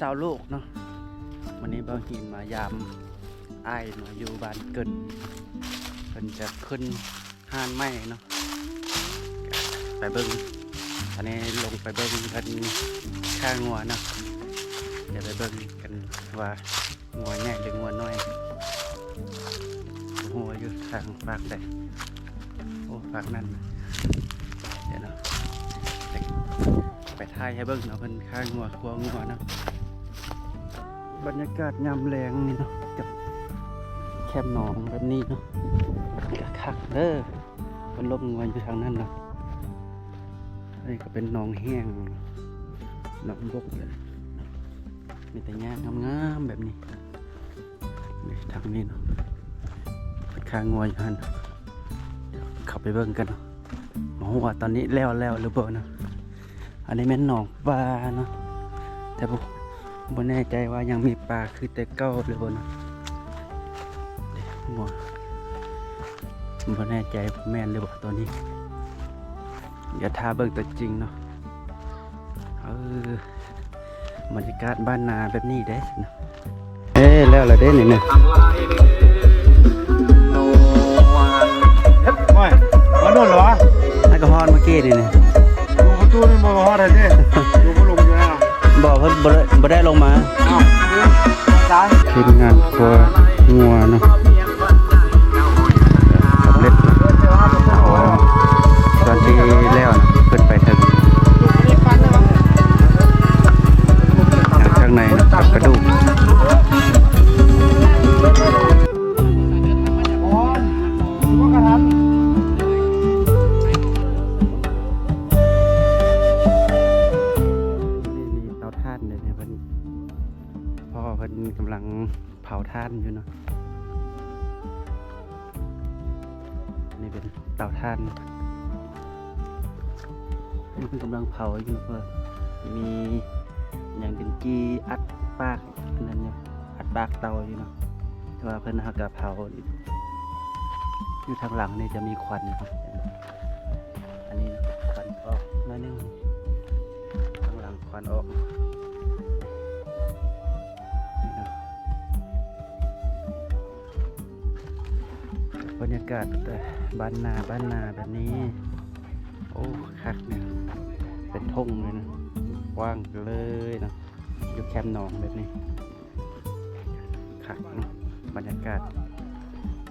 ชาวโลกเนาะวันนี้บ่าวหินมายามอ้ายมาอยู่บ้านเกินเพิ่นจะขึ้นห้านไม้เนาะไปเบิ่งอันนี้ลงไปเบิ่งกันข้างงัวเนาะเดี๋ยวไปเบิ่งกันว่างัวใหญ่หรืองัวน้อยงัวอยู่ทางฝากใดโอ้ฝากนั่นเดี๋ยวเนาะไปถ่ายให้เบิ่งเนาะเพิ่นข้างงัวครัวงัวเนาะบรรยากาศยามแรงนี่เนาะกับแคมหนองแบบนี้เนาะคักเด้อเพิ่นลบงัวอยู่ทางนั้นเนาะนี่ก็เป็นหนองแห้งหนองบกเลยมีแต่หญ้างามๆแบบนี้นี่ทางนี้เนาะเพิ่นข้างงัวอยู่หั่นเข้าไปเบิ่งกันเนาะมาฮู้ว่าตอนนี้แล้วหรือบ่เนาะอันนี้แม่นหนองปลาเนาะแต่บ่แน่ใจว่ายังมีปลาคือแต่เก่าหรือบ่เนาะเด็กงัวบ่แน่ใจแม่นหรือบ่ตัวนี้อย่าท่าเบิ่งตัวจริงเนาะบรรยากาศบ้านนาแบบนี้เด้นะแล้วล่ะเด้นี่เนี่ยไม่มาโดนเหรอนักกระฮอนเมื่อกี้นี่เนี่ย ดูประตูนี่มาฮอดเลยดิดูเขาลงอยู่นะบอกเพิ่นบ่ได้ลงมา อ้าวตายทีมงานครัวงัวเนาะสำเร็จตอนที่แล้วนะขึ้นไปถึงข้างในนะกับกระดูกมีเตาถ่านเลยเนี่ยเพิ่นพ่อเพิ่นกำลังเผาถ่านอยู่เนาะนี่เป็นเตาถ่านเพิ่นกำลังเผาอยู่เพิ่นมีอย่างเป็นจีอัดปากนั่นเนี่ยอัดปากเตาอยู่เนาะแต่ว่าเพิ่นหักกะเผาอยู่ทางหลังนี่จะมีควันครับอันนี้ควันออกน้อยนึงทางหลังควันออกบรรยากาศบ้านนาแบบนี้โอ้คักเนี่ยเป็นทุ่งเลยนะกว้างเลยนะอยู่แคมป์หนองแบบนี้คักนะบรรยากาศ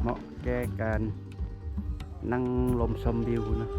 เหมาะแก่การนั่งลมชมวิวนะ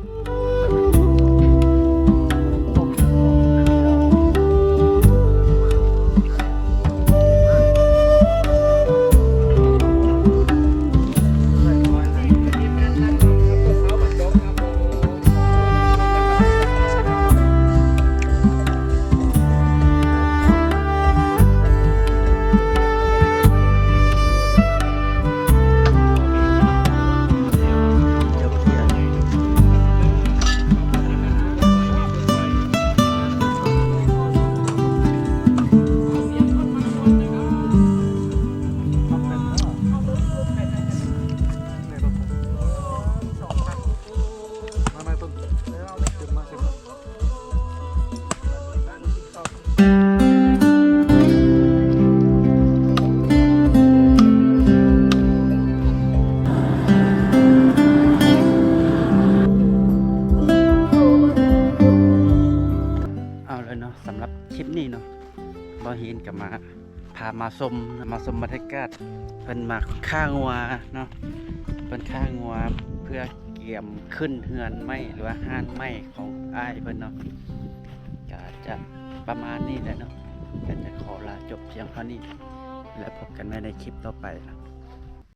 สำหรับคลิปนี้เนาะบ่เห็นกับพามาชมบรรยากาศเพิ่นมาฆ่างัวเนาะเพิ่นฆ่างัวเพื่อเกี่ยมขึ้นเฮือนไม้หรือว่าห้านไม้ของอ้ายเพิ่นเนาะก็จะประมาณนี้แหละเนาะก็จะขอลาจบเพียงเท่านี้แล้วพบกันใหม่ในคลิปต่อไปนะ